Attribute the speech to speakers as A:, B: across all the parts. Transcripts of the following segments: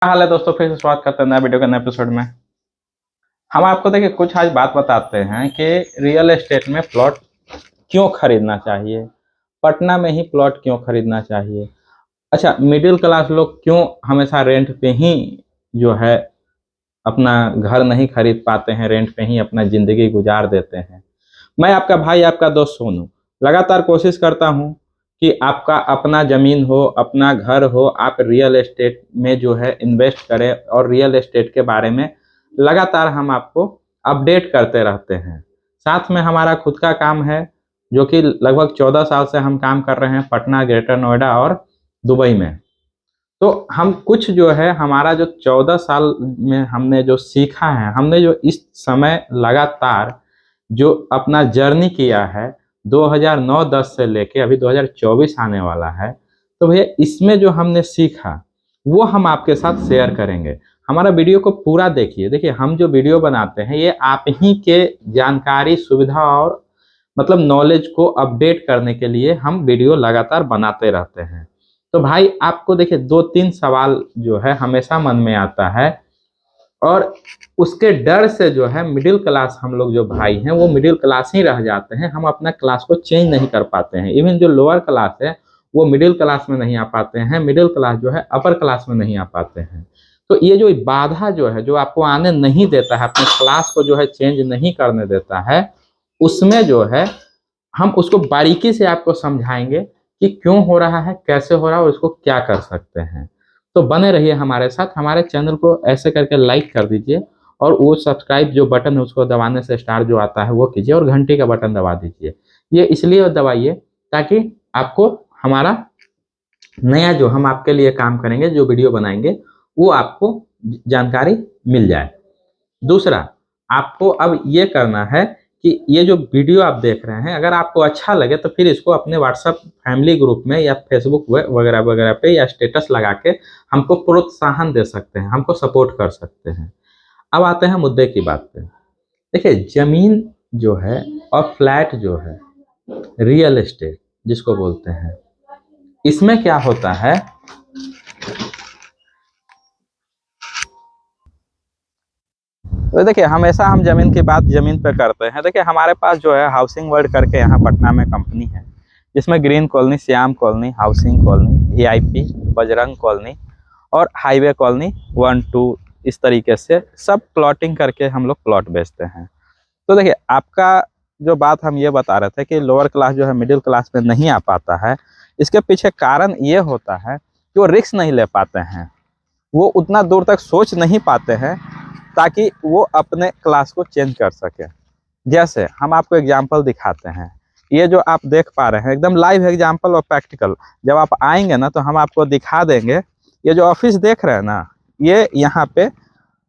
A: क्या हाल है दोस्तों। फिर से स्वागत करते हैं नए वीडियो के नए एपिसोड में। हम आपको देखिए कुछ आज बात बताते हैं कि रियल एस्टेट में प्लॉट क्यों खरीदना चाहिए, पटना में ही प्लॉट क्यों खरीदना चाहिए। अच्छा, मिडिल क्लास लोग क्यों हमेशा रेंट पे ही जो है अपना घर नहीं खरीद पाते हैं, रेंट पे ही अपना जिंदगी गुजार देते हैं। मैं आपका भाई, आपका दोस्त सोनू, लगातार कोशिश करता हूं कि आपका अपना ज़मीन हो, अपना घर हो, आप रियल एस्टेट में जो है इन्वेस्ट करें और रियल एस्टेट के बारे में लगातार हम आपको अपडेट करते रहते हैं। साथ में हमारा खुद का काम है जो कि लगभग 14 साल से हम काम कर रहे हैं पटना, ग्रेटर नोएडा और दुबई में। तो हम कुछ जो है हमारा जो 14 साल में हमने जो सीखा है, हमने जो इस समय लगातार जो अपना जर्नी किया है 2009-10 से लेके अभी 2024 आने वाला है, तो भैया इसमें जो हमने सीखा वो हम आपके साथ शेयर करेंगे। हमारा वीडियो को पूरा देखिए। देखिए, हम जो वीडियो बनाते हैं ये आप ही के जानकारी, सुविधा और मतलब नॉलेज को अपडेट करने के लिए हम वीडियो लगातार बनाते रहते हैं। तो भाई आपको देखिए 2-3 सवाल जो है हमेशा मन में आता है और उसके डर से जो है मिडिल क्लास हम लोग जो भाई हैं वो मिडिल क्लास ही रह जाते हैं। हम अपना क्लास को चेंज नहीं कर पाते हैं। इवन जो लोअर क्लास है वो मिडिल क्लास में नहीं आ पाते हैं, मिडिल क्लास जो है अपर क्लास में नहीं आ पाते हैं। तो ये जो बाधा जो है, जो आपको आने नहीं देता है, अपने क्लास को जो है चेंज नहीं करने देता है, उसमें जो है हम उसको बारीकी से आपको समझाएंगे कि क्यों हो रहा है, कैसे हो रहा है और उसको क्या कर सकते हैं। तो बने रहिए हमारे साथ। हमारे चैनल को ऐसे करके लाइक कर दीजिए और वो सब्सक्राइब जो बटन है उसको दबाने से स्टार जो आता है वो कीजिए और घंटी का बटन दबा दीजिए। ये इसलिए दबाइए ताकि आपको हमारा नया जो हम आपके लिए काम करेंगे, जो वीडियो बनाएंगे, वो आपको जानकारी मिल जाए। दूसरा, आपको अब ये करना है कि ये जो वीडियो आप देख रहे हैं अगर आपको अच्छा लगे तो फिर इसको अपने व्हाट्सएप फैमिली ग्रुप में या फेसबुक वगैरह वगैरह पे या स्टेटस लगा के हमको प्रोत्साहन दे सकते हैं, हमको सपोर्ट कर सकते हैं। अब आते हैं मुद्दे की बात पे। देखिए, जमीन जो है और फ्लैट जो है, रियल एस्टेट जिसको बोलते हैं, इसमें क्या होता है, तो देखिए हमेशा हम जमीन की बात जमीन पे करते हैं। देखिए हमारे पास जो है हाउसिंग वर्ल्ड करके यहाँ पटना में कंपनी है जिसमें green colony, Shyam colony, housing colony, VIP, Bajrang colony और हाईवे कॉलोनी 1-2 इस तरीके से सब प्लॉटिंग करके हम लोग प्लॉट बेचते हैं। तो देखिए आपका जो बात हम ये बता रहे थे कि लोअर क्लास जो है मिडिल क्लास में नहीं आ पाता है, इसके पीछे कारण ये होता है कि वो रिस्क नहीं ले पाते हैं, वो उतना दूर तक सोच नहीं पाते हैं ताकि वो अपने क्लास को चेंज कर सके। जैसे हम आपको एग्जांपल दिखाते हैं, ये जो आप देख पा रहे हैं एकदम लाइव एग्जांपल और प्रैक्टिकल। जब आप आएंगे ना तो हम आपको दिखा देंगे। ये जो ऑफिस देख रहे हैं ना, ये यहाँ पे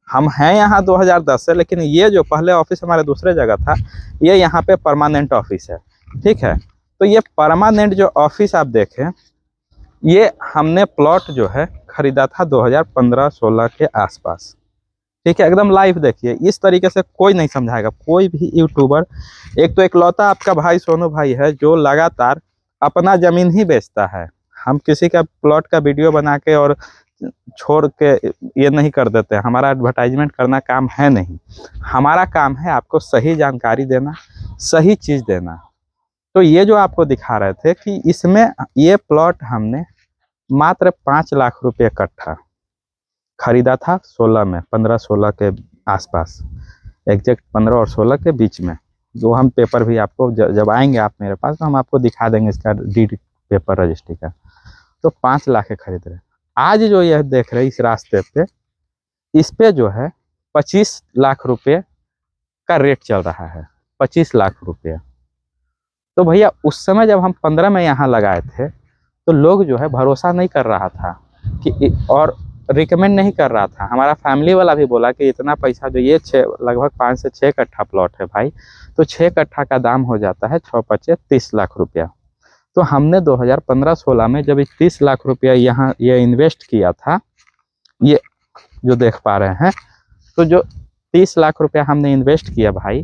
A: हम हैं यहाँ 2010 से, लेकिन ये जो पहले ऑफिस हमारे दूसरे जगह था, ये यहाँ पे परमानेंट ऑफिस है। ठीक है, तो ये परमानेंट जो ऑफिस आप देखें, ये हमने प्लॉट जो है खरीदा था 2015-16 के आसपास। ठीक है, एकदम लाइव देखिए। इस तरीके से कोई नहीं समझाएगा, कोई भी यूट्यूबर। एक तो इकलौता आपका भाई सोनू भाई है जो लगातार अपना जमीन ही बेचता है। हम किसी का प्लॉट का वीडियो बना के और छोड़ के ये नहीं कर देते। हमारा एडवर्टाइजमेंट करना काम है नहीं, हमारा काम है आपको सही जानकारी देना, सही चीज़ देना। तो ये जो आपको दिखा रहे थे कि इसमें ये प्लॉट हमने मात्र 5 लाख रुपये कट्ठा खरीदा था 16 में, 15-16 के आसपास, एग्जैक्ट 15 और 16 के बीच में। जो हम पेपर भी आपको जब आएंगे आप मेरे पास तो हम आपको दिखा देंगे इसका डीड पेपर रजिस्ट्री का। तो 5 लाख के खरीद रहे। आज जो यह देख रहे इस रास्ते पे, इस पे जो है 25 लाख रुपये का रेट चल रहा है, 25 लाख रुपये। तो भैया उस समय जब हम 15 में यहाँ लगाए थे तो लोग जो है भरोसा नहीं कर रहा था कि, और रिकमेंड नहीं कर रहा था। हमारा फैमिली वाला भी बोला कि इतना पैसा जो ये लगभग 5 से 6 कट्ठा प्लॉट है भाई, तो 6 कट्ठा का दाम हो जाता है 6-5 30 लाख रुपया। तो हमने 2015-16 में जब 30 लाख रुपया यहाँ ये इन्वेस्ट किया था, ये जो देख पा रहे हैं, तो जो 30 लाख रुपया हमने इन्वेस्ट किया भाई,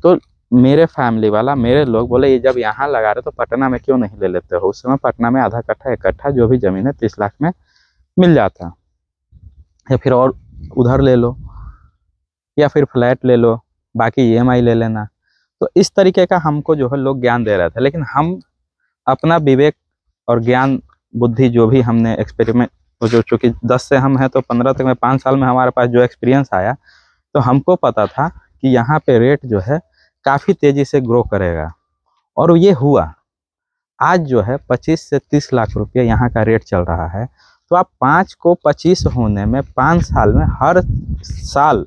A: तो मेरे फैमिली वाला, मेरे लोग बोले ये जब यहाँ लगा रहे तो पटना में क्यों नहीं ले लेते हो। उस समय पटना में आधा कट्ठा 1 कट्ठा जो भी जमीन है 30 लाख में मिल जाता। या फिर और उधर ले लो, या फिर फ्लैट ले लो, बाकी ईएमआई ले लेना। तो इस तरीके का हमको जो है लोग ज्ञान दे रहे थे, लेकिन हम अपना विवेक और ज्ञान बुद्धि जो भी हमने एक्सपेरिमेंट, जो चूँकि 10 से हम हैं तो 15 तक में 5 साल में हमारे पास जो एक्सपीरियंस आया, तो हमको पता था कि यहाँ पे रेट जो है काफ़ी तेज़ी से ग्रो करेगा, और ये हुआ। आज जो है 25 से 30 लाख रुपये यहाँ का रेट चल रहा है। तो आप 5 को 25 होने में 5 साल में हर साल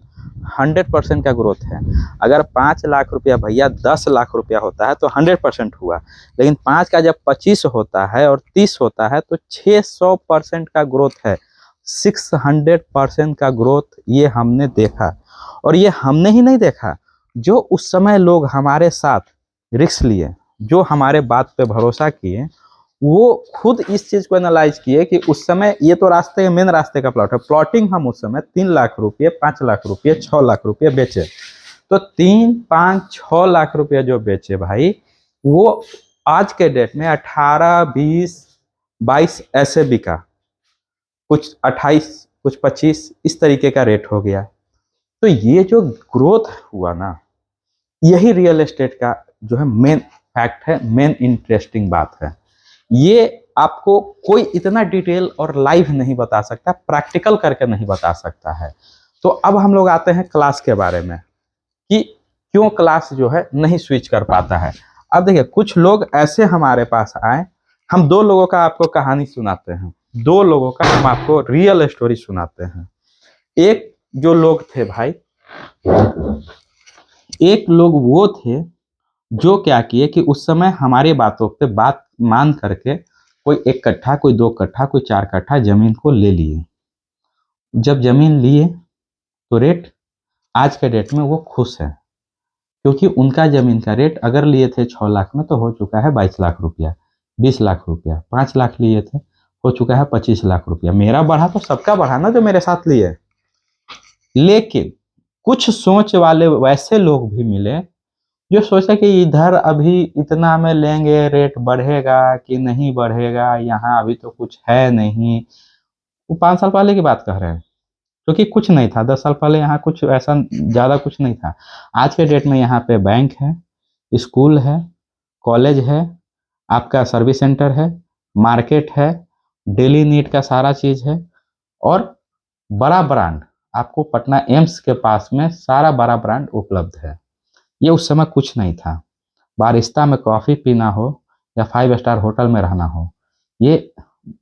A: 100% का ग्रोथ है। अगर 5 लाख रुपया भैया 10 लाख रुपया होता है तो 100% हुआ, लेकिन 5 का जब 25 होता है और 30 होता है तो 600% का ग्रोथ है। 600% का ग्रोथ ये हमने देखा। और ये हमने ही नहीं देखा, जो उस समय लोग हमारे साथ रिस्क लिए, जो हमारे बात पे भरोसा किए, वो खुद इस चीज़ को एनालाइज किए कि उस समय ये तो रास्ते, मेन रास्ते का प्लॉट है। प्लॉटिंग हम उस समय 3 लाख रुपये, 5 लाख रुपये, 6 लाख रुपये बेचे। तो 3, 5, 6 लाख रुपये जो बेचे भाई, वो आज के डेट में 18, 20, 22 ऐसे बिका, कुछ 28, कुछ 25, इस तरीके का रेट हो गया। तो ये जो ग्रोथ हुआ ना, यही रियल एस्टेट का जो है मेन फैक्ट है, मेन इंटरेस्टिंग बात है। ये आपको कोई इतना डिटेल और लाइव नहीं बता सकता, प्रैक्टिकल करके नहीं बता सकता है। तो अब हम लोग आते हैं क्लास के बारे में, कि क्यों क्लास जो है नहीं स्विच कर पाता है। अब देखिए, कुछ लोग ऐसे हमारे पास आए, हम 2 लोगों का आपको कहानी सुनाते हैं, 2 लोगों का हम आपको रियल स्टोरी सुनाते हैं। एक जो लोग थे भाई, एक लोग वो थे जो क्या किए कि उस समय हमारी बातों पे बात मान करके कोई 1 कट्ठा, कोई 2 कट्ठा, कोई 4 कट्ठा जमीन को ले लिए। जब जमीन लिए तो रेट, आज के डेट में वो खुश है, क्योंकि उनका जमीन का रेट अगर लिए थे 6 लाख में तो हो चुका है 22 लाख रुपया, 20 लाख रुपया। 5 लाख लिए थे, हो चुका है 25 लाख रुपया। मेरा बढ़ा तो सबका बढ़ा ना, जो मेरे साथ लिए। लेकिन कुछ सोच वाले वैसे लोग भी मिले जो सोचा कि इधर अभी इतना में लेंगे, रेट बढ़ेगा कि नहीं बढ़ेगा, यहाँ अभी तो कुछ है नहीं। वो 5 साल पहले की बात कह रहे हैं, क्योंकि कुछ नहीं था। 10 साल पहले यहाँ कुछ ऐसा ज़्यादा कुछ नहीं था। आज के डेट में यहाँ पे बैंक है, स्कूल है, कॉलेज है, आपका सर्विस सेंटर है, मार्केट है, डेली नीड का सारा चीज़ है, और बड़ा ब्रांड आपको पटना एम्स के पास में सारा बड़ा ब्रांड उपलब्ध है। ये उस समय कुछ नहीं था। बारिस्ता में कॉफ़ी पीना हो या 5 स्टार होटल में रहना हो, ये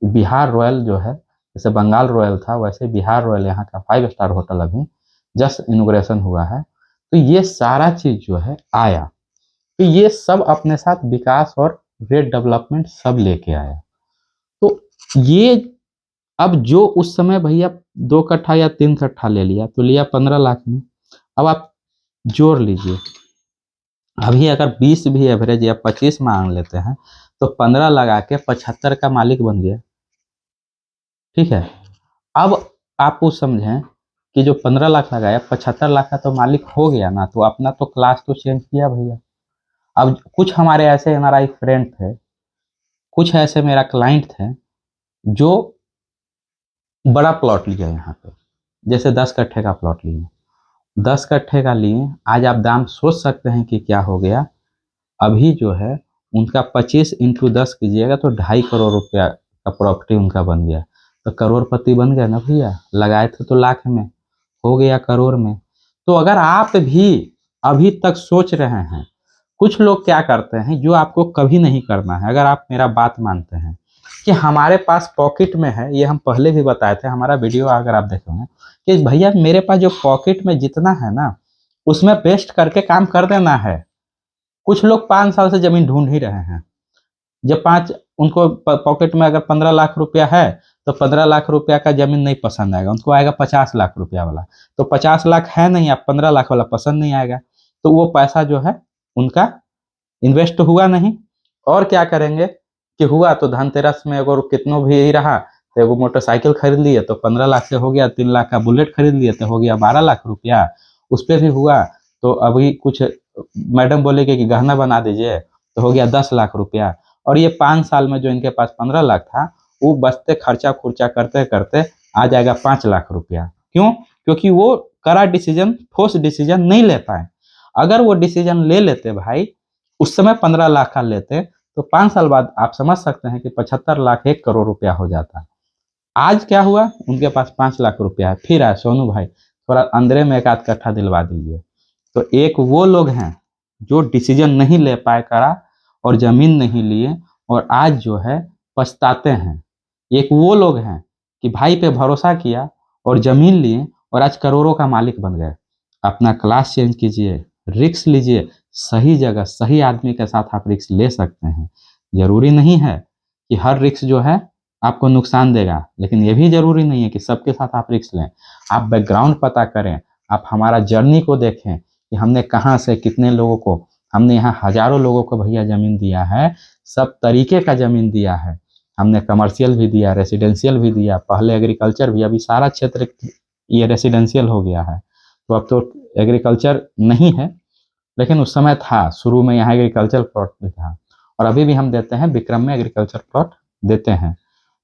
A: बिहार रॉयल जो है, जैसे बंगाल रॉयल था वैसे बिहार रॉयल यहाँ का 5 स्टार होटल अभी जस्ट इनॉग्रेशन हुआ है। तो ये सारा चीज़ जो है आया, तो ये सब अपने साथ विकास और रेट डेवलपमेंट सब लेके आया। तो ये अब जो उस समय भैया 2 कट्ठा या 3 कट्ठा ले लिया तो लिया 15 लाख में। अब आप जोड़ लीजिए, अभी अगर 20 भी एवरेज या 25 मान लेते हैं तो 15 लगा के 75 का मालिक बन गया। ठीक है, अब आप वो समझें कि जो 15 लाख लगाया 75 लाख का तो मालिक हो गया ना, तो अपना तो क्लास तो चेंज किया भैया। अब कुछ हमारे ऐसे एनआरआई फ्रेंड थे, कुछ ऐसे मेरा क्लाइंट थे जो बड़ा प्लॉट लिया यहाँ पे, जैसे 10 कट्ठे का प्लॉट लिए, 10 कट्ठे का लिए। आज आप दाम सोच सकते हैं कि क्या हो गया। अभी जो है उनका 25 इंटू 10 कीजिएगा तो 2.5 करोड़ रुपया का प्रॉपर्टी उनका बन गया। तो करोड़पति बन गया ना भैया, लगाए थे तो लाख में, हो गया करोड़ में। तो अगर आप भी अभी तक सोच रहे हैं, कुछ लोग क्या करते हैं जो आपको कभी नहीं करना है, अगर आप मेरा बात मानते हैं कि हमारे पास पॉकेट में है, ये हम पहले भी बताए थे, हमारा वीडियो अगर आप देखेंगे कि भैया मेरे पास जो पॉकेट में जितना है ना उसमें बेस्ट करके काम कर देना है। कुछ लोग 5 साल से जमीन ढूंढ ही रहे हैं। जब उनको पॉकेट में अगर 15 लाख रुपया है तो 15 लाख रुपया का जमीन नहीं पसंद आएगा, उनको आएगा 50 लाख रुपया वाला। तो 50 लाख है नहीं, आप 15 लाख वाला पसंद नहीं आएगा, तो वो पैसा जो है उनका इन्वेस्ट हुआ नहीं। और क्या करेंगे कि हुआ तो धनतेरस में अगर कितनों भी रहा तो एगो मोटरसाइकिल खरीद लिए तो 15 लाख से हो गया, 3 लाख का बुलेट खरीद लिए तो हो गया 12 लाख रुपया। उस पर भी हुआ तो अभी कुछ मैडम बोलेगे कि गहना बना दीजिए तो हो गया 10 लाख रुपया। और ये 5 साल में जो इनके पास 15 लाख था वो बचते खर्चा खुर्चा करते करते आ जाएगा 5 लाख रुपया। क्यों? क्योंकि वो कड़ा डिसीजन, ठोस डिसीजन नहीं ले पाए। अगर वो डिसीजन ले लेते भाई, उस समय 15 लाख का लेते, तो 5 साल बाद आप समझ सकते हैं कि 75 लाख 1 करोड़ रुपया हो जाता। आज क्या हुआ, उनके पास 5 लाख रुपया है। फिर आए सोनू भाई थोड़ा अंदर में 1 आध कट्ठा दिलवा दीजिए। तो एक वो लोग हैं जो डिसीजन नहीं ले पाए करा और जमीन नहीं लिए और आज जो है पछताते हैं। एक वो लोग हैं कि भाई पे भरोसा किया और जमीन लिए और आज करोड़ों का मालिक बन गए। अपना क्लास चेंज कीजिए, रिस्क लीजिए, सही जगह सही आदमी के साथ आप रिस्क ले सकते हैं। जरूरी नहीं है कि हर रिस्क जो है आपको नुकसान देगा, लेकिन ये भी जरूरी नहीं है कि सबके साथ आप रिस्क लें। आप बैकग्राउंड पता करें, आप हमारा जर्नी को देखें कि हमने कहाँ से कितने लोगों को, हमने यहाँ हजारों लोगों को भैया जमीन दिया है, सब तरीके का जमीन दिया है। हमने कमर्शियल भी दिया, रेसिडेंशियल भी दिया, पहले एग्रीकल्चर भी, अभी सारा क्षेत्र ये रेसिडेंशियल हो गया है। तो अब तो एग्रीकल्चर नहीं है, लेकिन उस समय था, शुरू में यहाँ एग्रीकल्चर प्लॉट भी था और अभी भी हम देते हैं, विक्रम में एग्रीकल्चर प्लॉट देते हैं।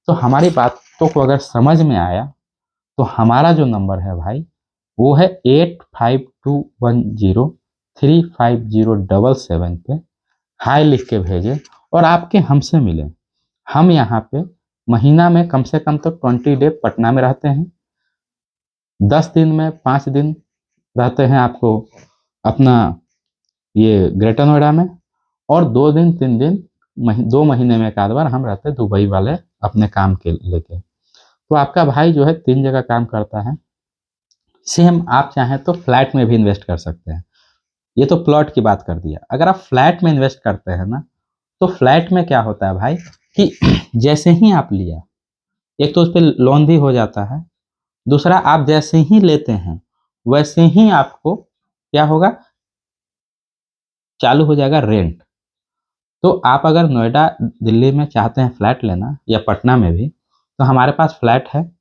A: तो हमारी बातों को अगर समझ में आया तो हमारा जो नंबर है भाई वो है 8521035077 पे हाई लिख के भेजें और आपके हमसे मिलें। हम यहाँ पे महीना में कम से कम तो 20 डे पटना में रहते हैं, 10 दिन में 5 दिन रहते हैं आपको अपना ये ग्रेटर नोएडा में, और 2 दिन 3 दिन 2 महीने में एक आध बार हम रहते हैं दुबई वाले अपने काम के लेके। तो आपका भाई जो है 3 जगह काम करता है। सेम आप चाहें तो फ्लैट में भी इन्वेस्ट कर सकते हैं। ये तो प्लॉट की बात कर दिया। अगर आप फ्लैट में इन्वेस्ट करते हैं ना, तो फ्लैट में क्या होता है भाई कि जैसे ही आप लिया, एक तो उस पर लोन भी हो जाता है, दूसरा आप जैसे ही लेते हैं वैसे ही आपको क्या होगा, चालू हो जाएगा रेंट। तो आप अगर नोएडा दिल्ली में चाहते हैं फ्लैट लेना या पटना में भी, तो हमारे पास फ्लैट है।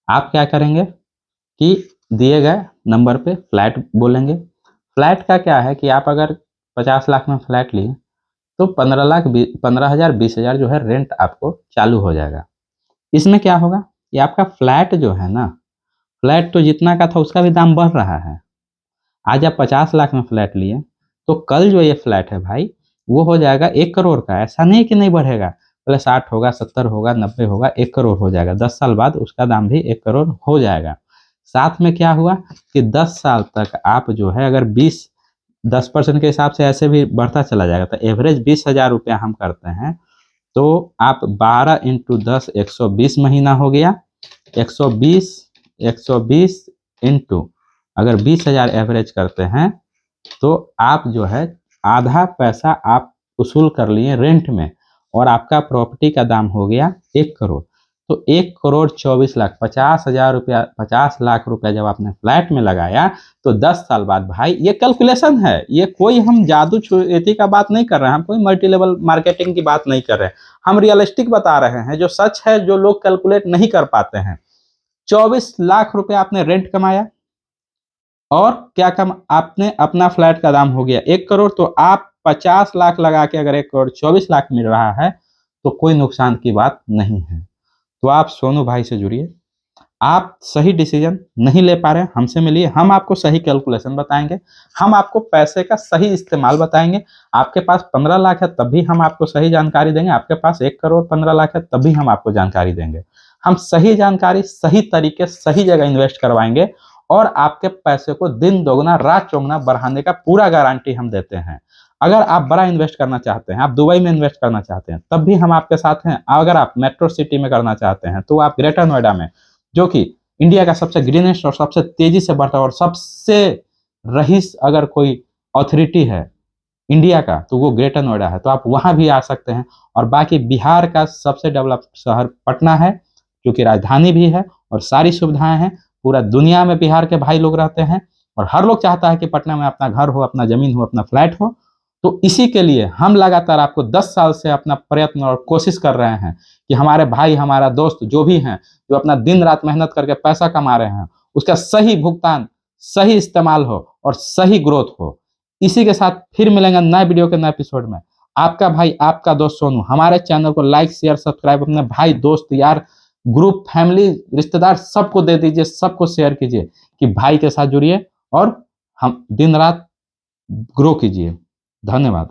A: आप क्या करेंगे कि दिए गए नंबर पे फ्लैट बोलेंगे। फ्लैट का क्या है कि आप अगर 50 लाख में फ्लैट लिए तो 15,000 20,000 जो है रेंट आपको चालू हो जाएगा। इसमें क्या होगा, ये आपका फ्लैट जो है ना, फ्लैट तो जितना का था उसका भी दाम बढ़ रहा है। आज आप 50 लाख में फ्लैट लिए तो कल जो ये फ्लैट है भाई वो हो जाएगा 1 करोड़ का। ऐसा नहीं कि नहीं बढ़ेगा, पहले 60 होगा, 70 होगा, 90 होगा, 1 करोड़ हो जाएगा। 10 साल बाद उसका दाम भी 1 करोड़ हो जाएगा। साथ में क्या हुआ कि 10 साल तक आप जो है अगर 10% के हिसाब से ऐसे भी बढ़ता चला जाएगा, तो एवरेज 20,000 रुपया हम करते हैं। तो आप 12 इंटू 10 120 महीना हो गया। 120 इंटू अगर 20,000 एवरेज करते हैं तो आप जो है आधा पैसा आप वसूल कर लिए रेंट में और आपका प्रॉपर्टी का दाम हो गया 1 करोड़। तो 1 करोड़ 24 लाख, 50,000 रुपया, 50 लाख रुपया जब आपने फ्लैट में लगाया तो 10 साल बाद भाई, ये कैलकुलेशन है, ये कोई हम जादू छुएती का बात नहीं कर रहे हैं, हम कोई मल्टी लेवल मार्केटिंग की बात नहीं कर रहे हैं, हम रियलिस्टिक बता रहे हैं जो सच है, जो लोग कैलकुलेट नहीं कर पाते हैं। 24 लाख रुपया आपने रेंट कमाया और क्या कम आपने अपना फ्लैट का दाम हो गया 1 करोड़। तो आप 50 लाख लगा के अगर 1 करोड़ 24 लाख मिल रहा है तो कोई नुकसान की बात नहीं है। तो आप सोनू भाई से जुड़िए। आप सही डिसीजन नहीं ले पा रहे हैं, हमसे मिलिए, हम आपको सही कैलकुलेशन बताएंगे, हम आपको पैसे का सही इस्तेमाल बताएंगे। आपके पास 15 लाख है तब भी हम आपको सही जानकारी देंगे, आपके पास 1 करोड़ 15 लाख है तब भी हम आपको जानकारी देंगे। हम सही जानकारी सही तरीके सही जगह इन्वेस्ट करवाएंगे और आपके पैसे को दिन दोगुना रात चौगुना बढ़ाने का पूरा गारंटी हम देते हैं। अगर आप बड़ा इन्वेस्ट करना चाहते हैं, आप दुबई में इन्वेस्ट करना चाहते हैं, तब भी हम आपके साथ हैं। अगर आप मेट्रो सिटी में करना चाहते हैं तो आप ग्रेटर नोएडा में, जो कि इंडिया का सबसे ग्रीनेस्ट और सबसे तेजी से बढ़ता और सबसे रईस अगर कोई अथॉरिटी है इंडिया का तो वो ग्रेटर नोएडा है, तो आप वहां भी आ सकते हैं। और बाकी बिहार का सबसे डेवलप शहर पटना है, क्योंकि राजधानी भी है और सारी सुविधाएं हैं। पूरा दुनिया में बिहार के भाई लोग रहते हैं और हर लोग चाहता है कि पटना में अपना घर हो, अपना जमीन हो, अपना फ्लैट हो। तो इसी के लिए हम लगातार आपको 10 साल से अपना प्रयत्न और कोशिश कर रहे हैं कि हमारे भाई, हमारा दोस्त जो भी हैं, जो अपना दिन रात मेहनत करके पैसा कमा रहे हैं, उसका सही भुगतान, सही इस्तेमाल हो और सही ग्रोथ हो। इसी के साथ फिर मिलेंगे नए वीडियो के नए एपिसोड में। आपका भाई, आपका दोस्त सोनू। हमारे चैनल को लाइक शेयर सब्सक्राइब अपने भाई दोस्त यार
B: ग्रुप, फैमिली, रिश्तेदार सबको दे दीजिए, सबको शेयर कीजिए कि भाई के साथ जुड़िए और हम दिन रात ग्रो कीजिए। धन्यवाद।